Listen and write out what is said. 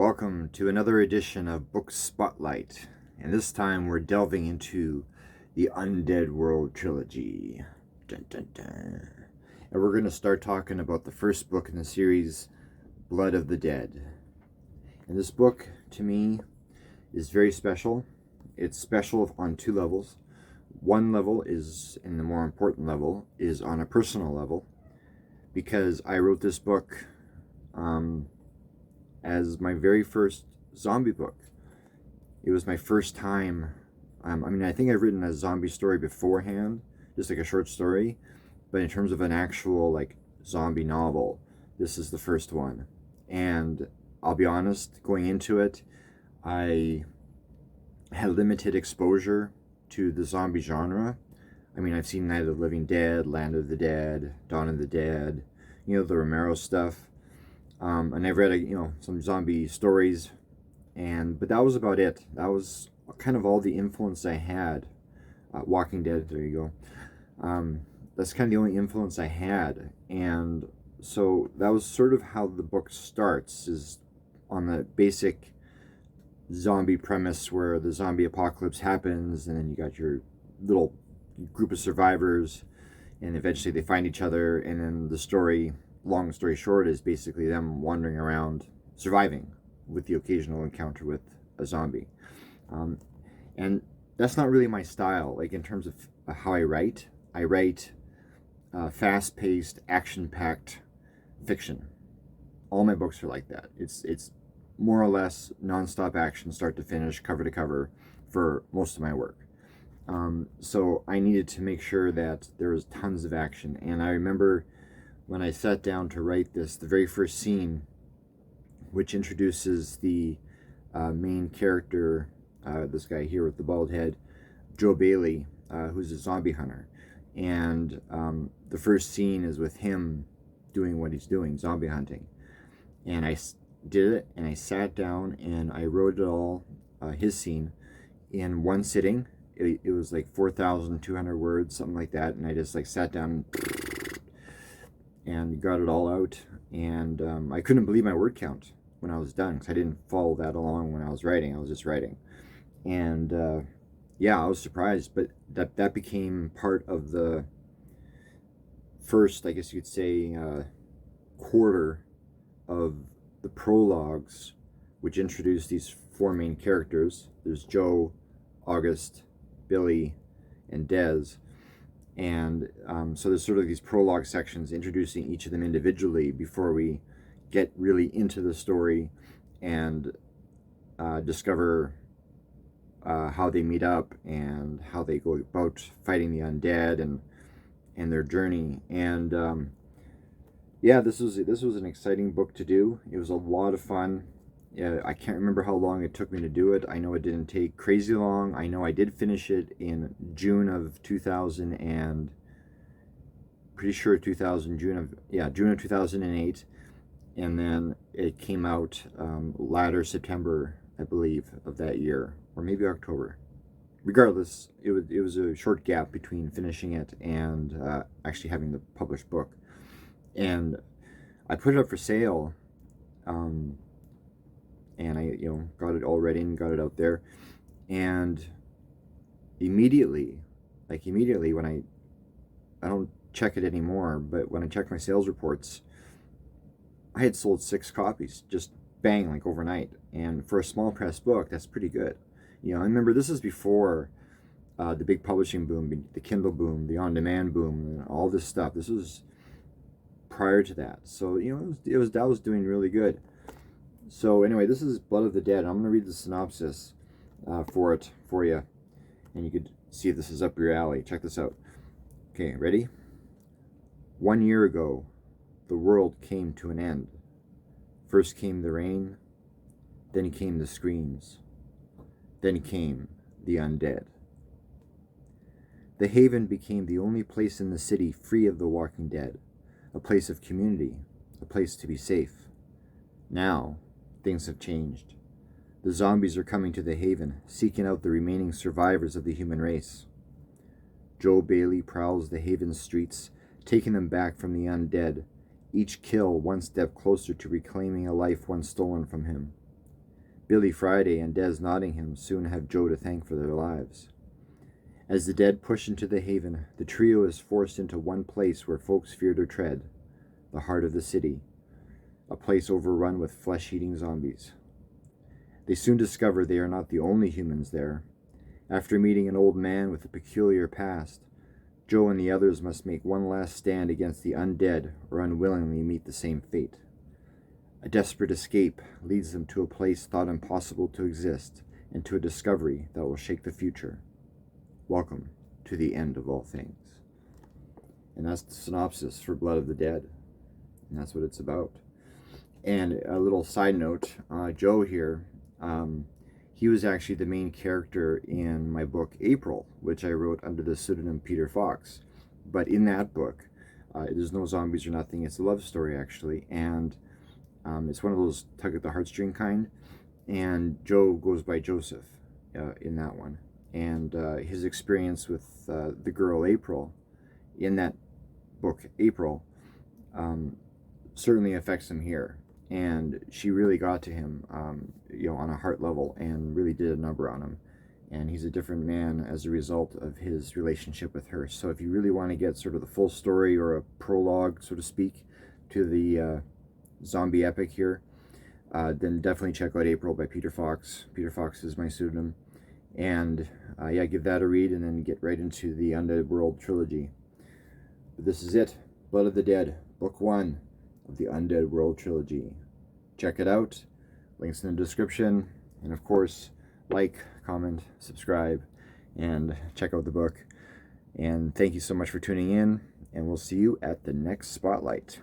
Welcome to another edition of Book Spotlight, and this time we're delving into the Undead World trilogy. Dun, dun, dun. And we're going to start talking about the first book in the series, Blood of the Dead. And this book, to me, is very special. It's special on two levels. One level is, and the more important level, is on a personal level, because I wrote this book as my very first zombie book. It was my first time. I think I've written a zombie story beforehand, just like a short story, but in terms of an actual zombie novel, this is the first one. And I'll be honest, going into it, I had limited exposure to the zombie genre. I've seen Night of the Living Dead, Land of the Dead, Dawn of the Dead, the Romero stuff. And I've read some zombie stories, but that was about it. That was kind of all the influence I had. Walking Dead, there you go. That's kind of the only influence I had, and so that was sort of how the book starts, is on the basic zombie premise where the zombie apocalypse happens, and then you got your little group of survivors, and eventually they find each other, and then the story, long story short, is basically them wandering around surviving with the occasional encounter with a zombie. And that's not really my style. In terms of how I write fast-paced, action-packed fiction. All my books are like that. It's more or less non-stop action, start to finish, cover to cover, for most of my work. So I needed to make sure that there was tons of action. And I remember when I sat down to write this, the very first scene, which introduces the main character, this guy here with the bald head, Joe Billie, who's a zombie hunter. And the first scene is with him doing what he's doing, zombie hunting. And I did it, and I sat down, and I wrote it all, his scene, in one sitting. It was like 4,200 words, something like that, and I just sat down and got it all out, and I couldn't believe my word count when I was done, because I didn't follow that along when I was writing. I was just writing, and I was surprised, but that became part of the first, I guess you could say, quarter of the prologues, which introduced these four main characters. There's Joe, August, Billie, and Des. And so there's sort of these prologue sections introducing each of them individually before we get really into the story and discover how they meet up and how they go about fighting the undead and their journey. And this was an exciting book to do. It was a lot of fun. I can't remember how long it took me to do it. I know it didn't take crazy long. I know I did finish it in June of 2000 and June of 2008, and then it came out latter September, I believe, of that year, or maybe October. Regardless, it was a short gap between finishing it and actually having the published book, and I put it up for sale. And I, got it all ready and got it out there. And immediately when I don't check it anymore, but when I check my sales reports, I had sold 6 copies, just bang, overnight. And for a small press book, that's pretty good. I remember this is before the big publishing boom, the Kindle boom, the on-demand boom, and all this stuff. This was prior to that. So, that was doing really good. So anyway, this is Blood of the Dead. I'm going to read the synopsis for you, and you could see if this is up your alley. Check this out. Okay, ready? 1 year ago, the world came to an end. First came the rain, then came the screams, then came the undead. The Haven became the only place in the city free of the walking dead, a place of community, a place to be safe. Now, things have changed. The zombies are coming to the Haven, seeking out the remaining survivors of the human race. Joe Billie prowls the Haven streets, taking them back from the undead, each kill one step closer to reclaiming a life once stolen from him. Billie Friday and Des Nottingham soon have Joe to thank for their lives. As the dead push into the haven, the trio is forced into one place where folks fear to tread, the heart of the city, a place overrun with flesh-eating zombies. They soon discover they are not the only humans there. After meeting an old man with a peculiar past, Joe and the others must make one last stand against the undead or unwillingly meet the same fate. A desperate escape leads them to a place thought impossible to exist and to a discovery that will shake the future. Welcome to the end of all things. And that's the synopsis for Blood of the Dead. And that's what it's about. And a little side note, Joe here, he was actually the main character in my book April, which I wrote under the pseudonym Peter Fuchs. But in that book, there's no zombies or nothing. It's a love story, actually. And it's one of those tug at the heartstring kind. And Joe goes by Joseph in that one. And his experience with the girl April in that book April certainly affects him here. And she really got to him, on a heart level, and really did a number on him. And he's a different man as a result of his relationship with her. So if you really want to get sort of the full story, or a prologue, so to speak, to the zombie epic here, then definitely check out April by Peter Fuchs. Peter Fuchs is my pseudonym. And give that a read, and then get right into the Undead World trilogy. But this is it, Blood of the Dead, Book 1 of the Undead World trilogy. Check it out. Links in the description. And of course, like, comment, subscribe, and check out the book. And thank you so much for tuning in, and we'll see you at the next spotlight.